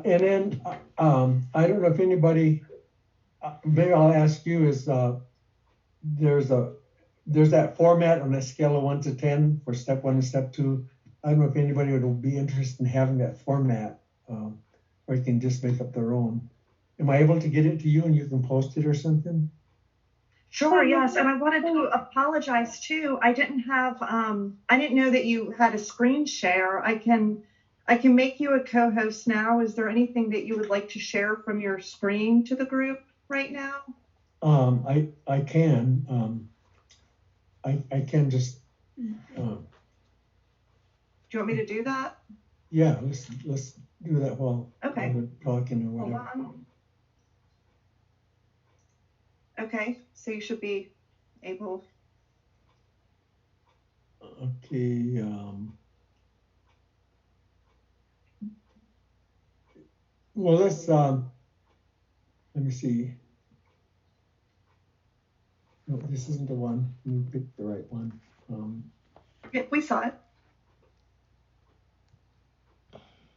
And then I don't know if anybody, maybe I'll ask you is there's that format on a scale of 1 to 10 for step 1 and step 2. I don't know if anybody would be interested in having that format, or you can just make up their own. Am I able to get it to you and you can post it or something? Sure, yes. And I wanted to apologize too. I didn't know that you had a screen share. I can make you a co-host now. Is there anything that you would like to share from your screen to the group right now? I can. I can just. Do you want me to do that? Yeah, let's do that while okay. we're talking or whatever. Hold on. Okay, so you should be able. Okay. Well, let's. Let me see. No, this isn't the one. Let me pick the right one. Yeah, we saw it.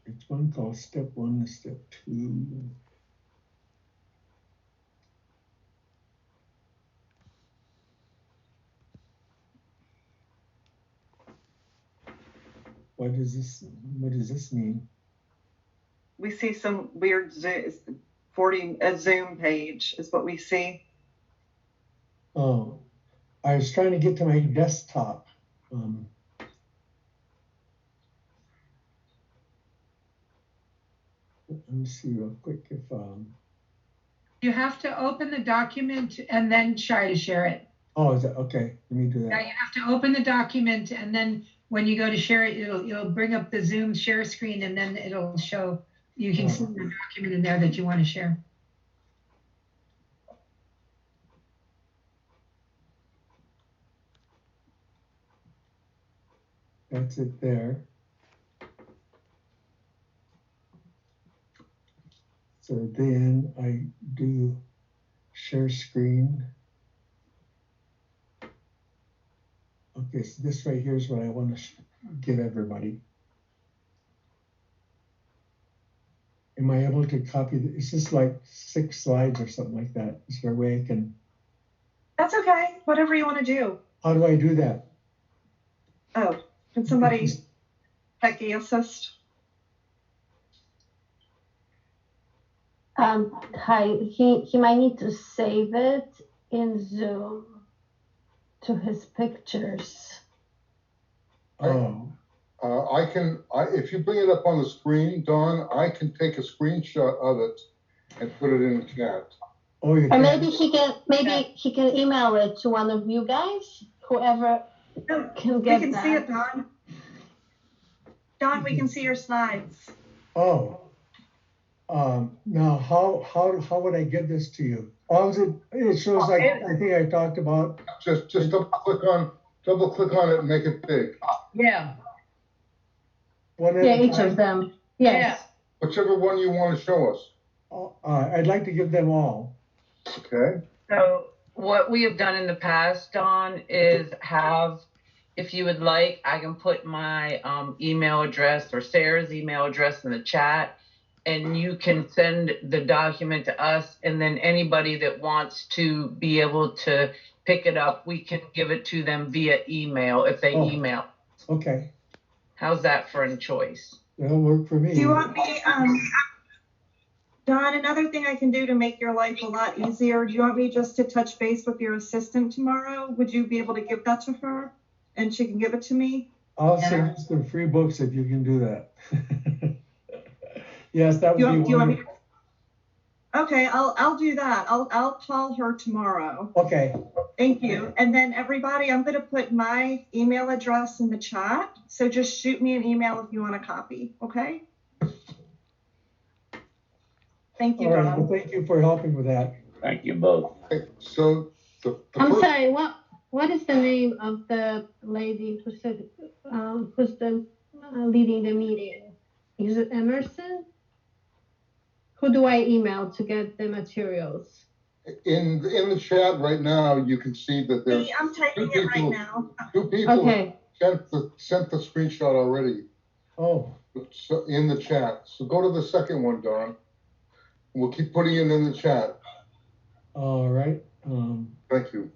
It's one called step 1 and step 2. What does this mean? We see some weird a Zoom page is what we see. Oh, I was trying to get to my desktop. Let me see real quick if you have to open the document and then try to share it. Oh, is that okay? Let me do that. Yeah, you have to open the document, and then when you go to share it, it'll bring up the Zoom share screen, and then it'll show you can see the document in there that you want to share. That's it there. So then I do share screen. Okay, so this right here is what I want to give everybody. Am I able to copy? It's just like 6 slides or something like that. Is there a way I can? That's okay. Whatever you want to do. How do I do that? Oh, can somebody techie assist? Hi, he might need to save it in Zoom to his pictures. Oh. If you bring it up on the screen, Dawn, I can take a screenshot of it and put it in the chat. Oh, you or can. maybe he can email it to one of you guys, whoever can get that. We can see it, Dawn. Dawn, we can see your slides. Oh. Now how would I get this to you? Oh, it shows like I think I talked about. Just double click on it and make it big. Yeah. Each of them. Yes. Yeah. Whichever one you want to show us. I'd like to give them all. Okay. So what we have done in the past, Dawn, is if you would like, I can put my email address or Sarah's email address in the chat, and you can send the document to us, and then anybody that wants to be able to pick it up, we can give it to them via email if they email. Okay. How's that for a choice? That'll work for me. Do you want me, Don, another thing I can do to make your life a lot easier, do you want me just to touch base with your assistant tomorrow? Would you be able to give that to her and she can give it to me? I'll send you some free books if you can do that. Yes, that would be wonderful. Okay, I'll do that. I'll call her tomorrow. Okay. Thank you. And then everybody, I'm going to put my email address in the chat. So just shoot me an email if you want a copy. Okay. Thank you, All right. Don. Well, thank you for helping with that. Thank you both. Okay, so I'm sorry. What is the name of the lady who's leading the meeting? Is it Emerson? Who do I email to get the materials? In the chat right now, you can see that there's I'm typing it right now. 2 people okay. sent the screenshot already. Oh. It's in the chat. So go to the second one, Don. We'll keep putting it in the chat. All right. Thank you.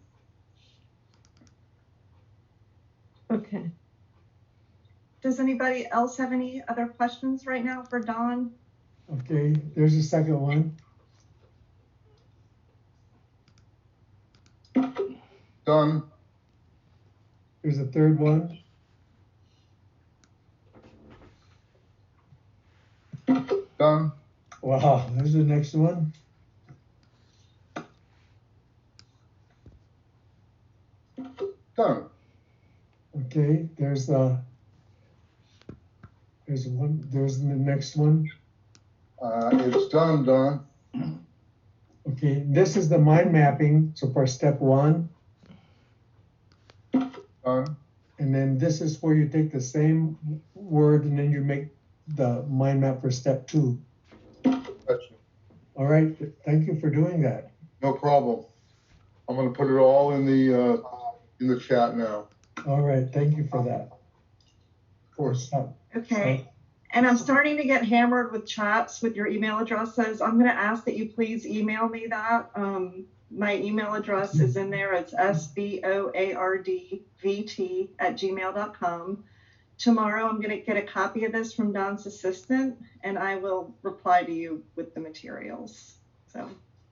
Okay. Does anybody else have any other questions right now for Dawn? Okay, there's the second one. Done. There's a third one. Done. Wow, there's the next one. Done. Okay, there's one, there's the next one. It's done, Don. Okay, this is the mind mapping. So for step one, Done. and then this is where you take the same word and then you make the mind map for step two. Gotcha. All right, thank you for doing that. No problem. I'm gonna put it all in the chat now. All right, thank you for that. Of course. Okay. And I'm starting to get hammered with chats with your email addresses. I'm going to ask that you please email me that. My email address is in there. It's sboardvt@gmail.com. Tomorrow, I'm going to get a copy of this from Don's assistant, and I will reply to you with the materials. So,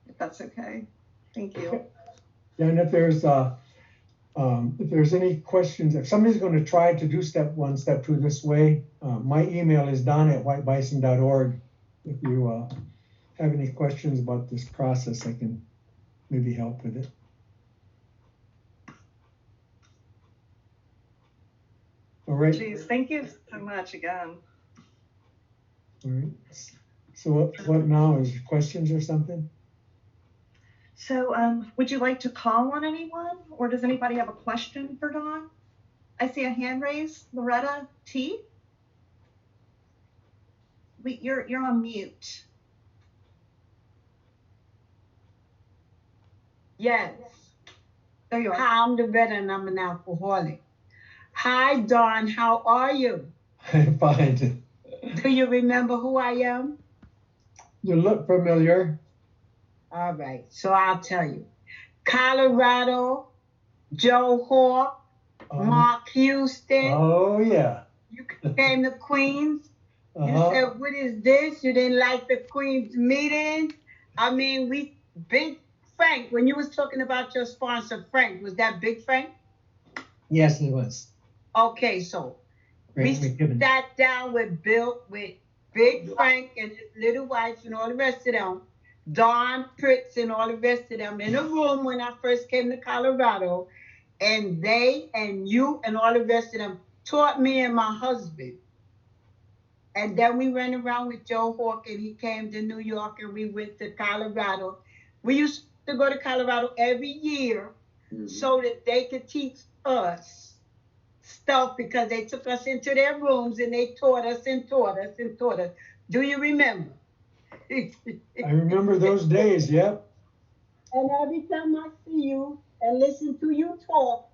if that's okay. Thank you. Yeah, and if there's any questions, if somebody's going to try to do step one, step two this way, my email is don@whitebison.org. If you have any questions about this process, I can maybe help with it. All right. Geez, thank you so much again. All right. So what now is questions or something? So, would you like to call on anyone, or does anybody have a question for Dawn? I see a hand raised, Loretta T. Wait, you're on mute. Yes. There you are. Hi, I'm the veteran. I'm an alcoholic. Hi, Dawn. How are you? I'm fine. Do you remember who I am? You look familiar. All right. So I'll tell you. Colorado, Joe Hawk, Mark Houston. Oh, yeah. You came to Queens. You Uh-huh. said, what is this? You didn't like the Queens meeting? I mean, Big Frank, when you was talking about your sponsor, Frank, was that Big Frank? Yes, it was. Okay, so we sat down with Big Frank and his little wife and all the rest of them, Don Pritz and all the rest of them in a room when I first came to Colorado, and they and you and all the rest of them taught me and my husband. And then we went around with Joe Hawk and he came to New York and we went to Colorado. We used to go to Colorado every year so that they could teach us stuff because they took us into their rooms and they taught us and taught us and taught us. Do you remember? I remember those days, yep. And every time I see you and listen to you talk,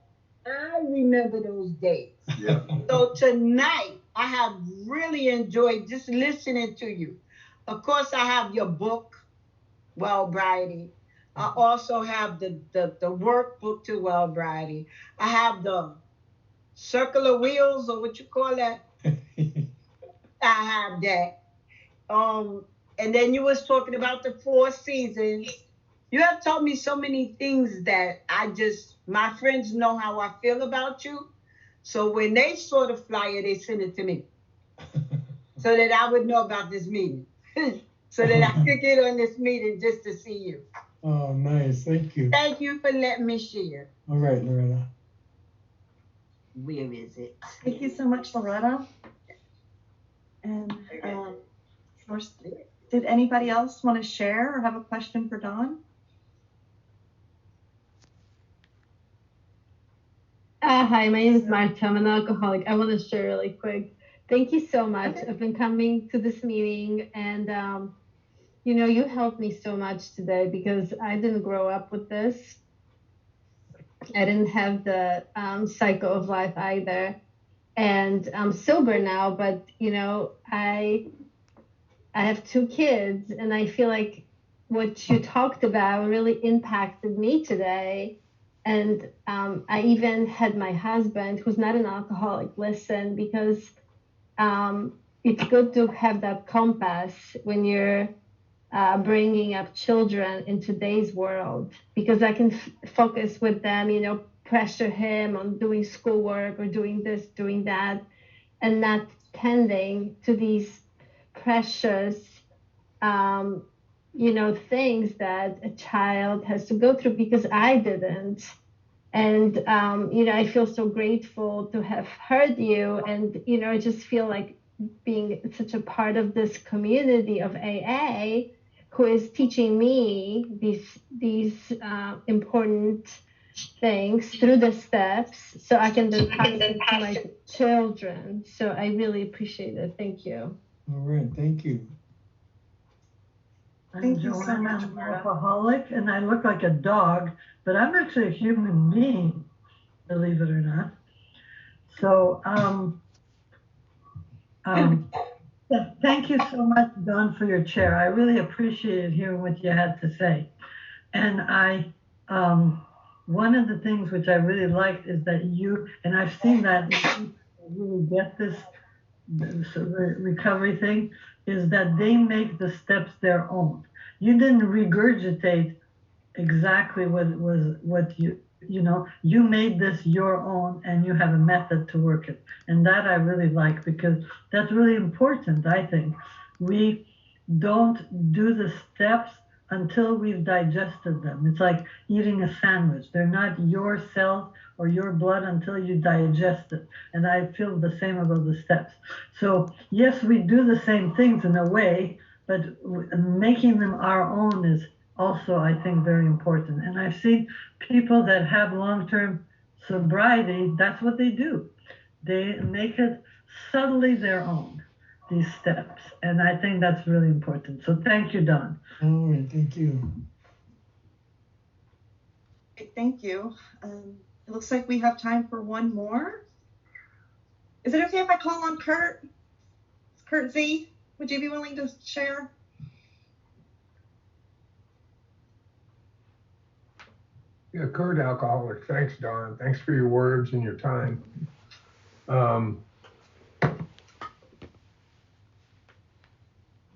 I remember those days. Yeah. So tonight, I have really enjoyed just listening to you. Of course, I have your book, Sobriety. I also have the workbook to Sobriety. I have the circular wheels, or what you call that. I have that. And then you was talking about the 4 seasons. You have told me so many things that my friends know how I feel about you. So when they saw the flyer, they sent it to me so that I would know about this meeting, so that I could get on this meeting just to see you. Oh, nice. Thank you. Thank you for letting me share. All right, Loretta. Where is it? Thank you so much, Loretta. And first, did anybody else want to share or have a question for Dawn? Hi, my name is Marta. I'm an alcoholic. I want to share really quick. Thank you so much. Okay. I've been coming to this meeting and, you helped me so much today because I didn't grow up with this. I didn't have the cycle of life either. and I'm sober now, but I have 2 kids, and I feel like what you talked about really impacted me today. And I even had my husband, who's not an alcoholic, listen, because it's good to have that compass when you're bringing up children in today's world, because I can focus with them, pressure him on doing schoolwork or doing this, doing that, and not tending to these precious things that a child has to go through, because I didn't. And I feel so grateful to have heard you, and I just feel like being such a part of this community of AA, who is teaching me these important things through the steps, so I can then pass it to my children. So I really appreciate it. Thank you. All right, thank you. Thank you so Joanne, much, I'm an Marta. alcoholic, and I look like a dog, but I'm actually a human being, believe it or not. So, thank you so much, Don, for your chair. I really appreciated hearing what you had to say. And one of the things which I really liked is that and I've seen that you really get this recovery thing, is that they make the steps their own. You didn't regurgitate exactly what you made this your own, and you have a method to work it. And that I really like, because that's really important. I think we don't do the steps until we've digested them. It's like eating a sandwich. They're not your cells or your blood until you digest it. And I feel the same about the steps. So yes, we do the same things in a way, but making them our own is also, I think, very important. And I've seen people that have long-term sobriety, that's what they do. They make it subtly their own, these steps. And I think that's really important. So thank you, Don. All right, thank you. Thank you. It looks like we have time for one more. Is it okay if I call on Kurt? Kurt Z, would you be willing to share? Yeah, Kurt, alcoholic. Thanks, Don. Thanks for your words and your time.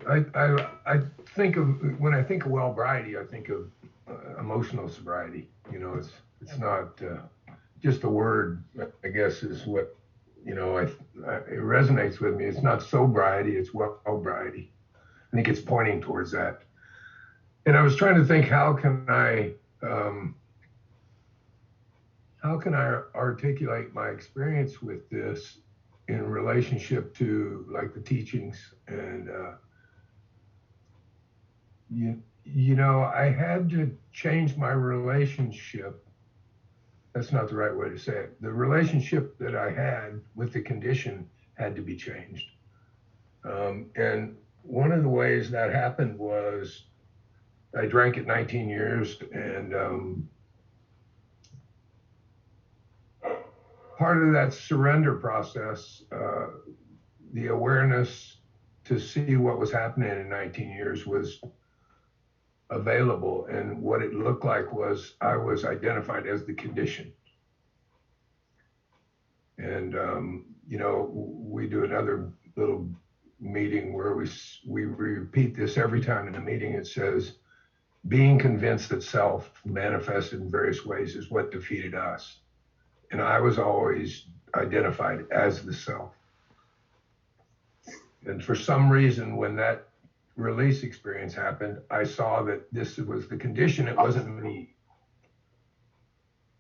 I think of, when I think of well-briety, I think of emotional sobriety. It's not just a word, I guess, is what, it resonates with me. It's not sobriety, it's well-briety. I think it's pointing towards that. And I was trying to think, how can I articulate my experience with this in relationship to, like, the teachings? And I had to change my relationship. That's not the right way to say it. The relationship that I had with the condition had to be changed. And one of the ways that happened was I drank at 19 years, and part of that surrender process, the awareness to see what was happening in 19 years was available. And what it looked like was I was identified as the condition. And, we do another little meeting where we repeat this every time in the meeting. It says, being convinced that self manifested in various ways is what defeated us. And I was always identified as the self. And for some reason, when that release experience happened, I saw that this was the condition, it wasn't me.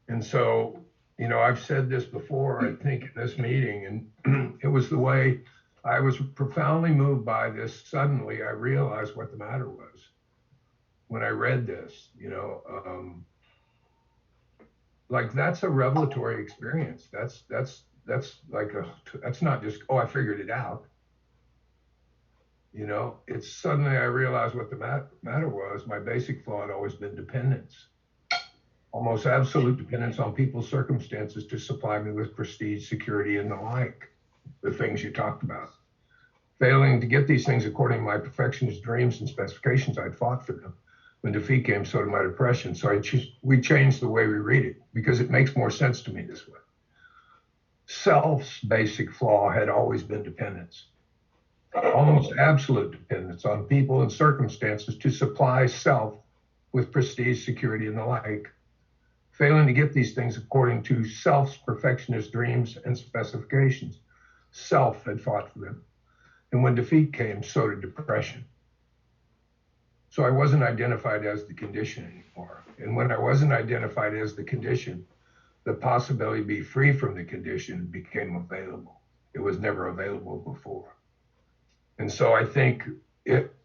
And so, I've said this before, I think, in this meeting, and it was the way I was profoundly moved by this. Suddenly, I realized what the matter was when I read this, like, that's a revelatory experience. That's like that's not just, oh, I figured it out. It's suddenly I realized what the matter was. My basic flaw had always been dependence. almost absolute dependence on people's circumstances to supply me with prestige, security, and the like, the things you talked about. Failing to get these things according to my perfectionist dreams and specifications, I'd fought for them. When defeat came, so did my depression. So we changed the way we read it because it makes more sense to me this way. Self's basic flaw had always been dependence, almost absolute dependence on people and circumstances to supply self with prestige, security, and the like. Failing to get these things according to self's perfectionist dreams and specifications, self had fought for them. And when defeat came, so did depression. So I wasn't identified as the condition anymore. And when I wasn't identified as the condition, the possibility to be free from the condition became available. It was never available before. And so I think it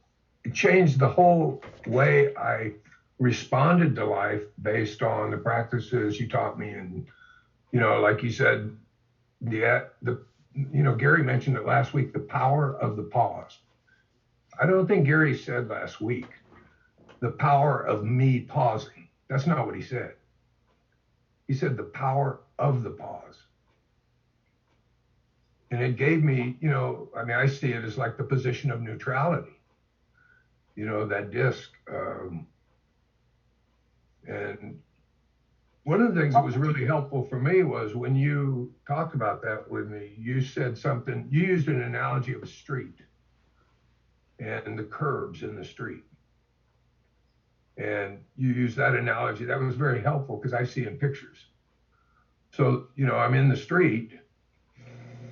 changed the whole way I responded to life based on the practices you taught me. And, like you said, Gary mentioned it last week, the power of the pause. I don't think Gary said last week, the power of me pausing. That's not what he said. He said the power of the pause. And it gave me, I see it as like the position of neutrality, that disc. And one of the things that was really helpful for me was when you talked about that with me, you said something, you used an analogy of a street and the curbs in the street. And you used that analogy. That was very helpful because I see in pictures. So, I'm in the street,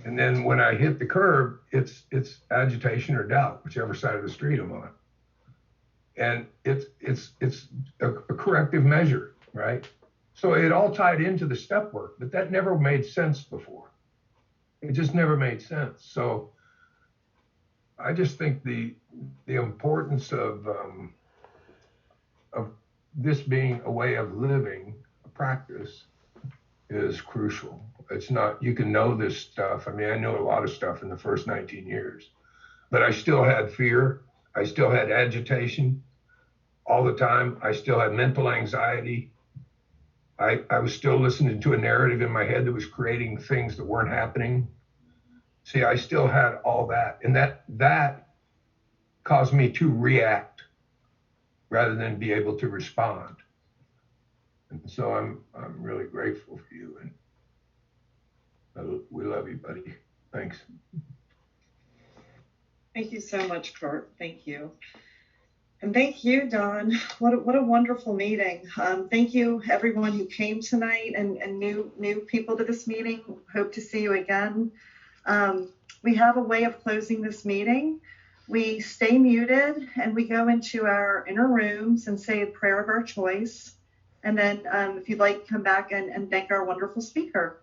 and then when I hit the curb, it's agitation or doubt, whichever side of the street I'm on. And it's a corrective measure, right? So it all tied into the step work, but that never made sense before. It just never made sense. So I just think the importance of this being a way of living, a practice, is crucial. It's not, you can know this stuff. I mean, I know a lot of stuff in the first 19 years, but I still had fear. I still had agitation all the time. I still had mental anxiety. I was still listening to a narrative in my head that was creating things that weren't happening. See, I still had all that. And that caused me to react rather than be able to respond. And so I'm really grateful for you, and we love you, buddy. Thanks. Thank you so much, Kurt. Thank you. And thank you, Don. What a wonderful meeting. Thank you, everyone who came tonight and new people to this meeting. Hope to see you again. We have a way of closing this meeting. We stay muted and we go into our inner rooms and say a prayer of our choice. And then if you'd like, come back and thank our wonderful speaker.